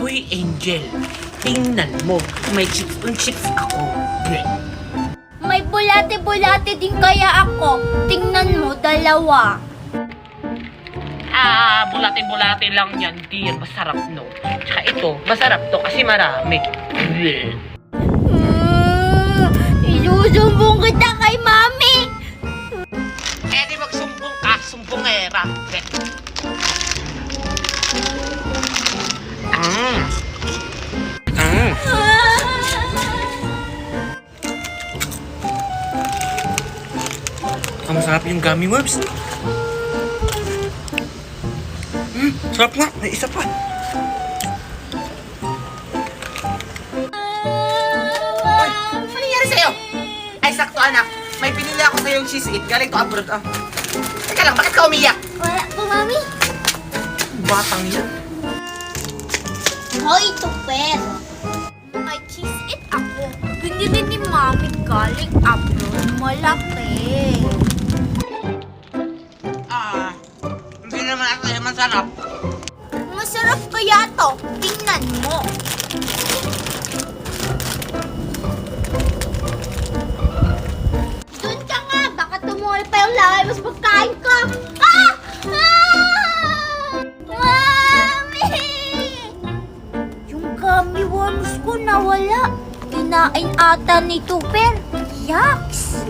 Uy, Angel, tingnan mo, may chips on chips ako. May bulate-bulate din kaya ako. Tingnan mo, dalawa. Bulate-bulate lang yan. Di yan masarap, no? Tsaka ito, masarap to kasi marami. Isusumbong kita kay Mami. Eh, di magsumbong ka, sumbongera. Ang masarap yung gummy worms. Sarap nga. May isa pa. Uy, ano nangyari sa'yo? Ay, sakto anak. May pinili ako sa'yo yung cheese it. Galing to abroad. Teka lang, bakit ka umiyak? Wala po, Mami. Batang yan. Hoy, Tuper. May cheese it ako. Binili ni Mami galing abroad. Malaki. Hindi naman ako yung masarap. Masarap kaya to. Tingnan mo. Doon ka nga. Baka tumuhol pa yung laway. Mas pagkain ko. Ah! Mami! Yung gummy worms ko nawala. Kinain ata ni Tuper. Yucks!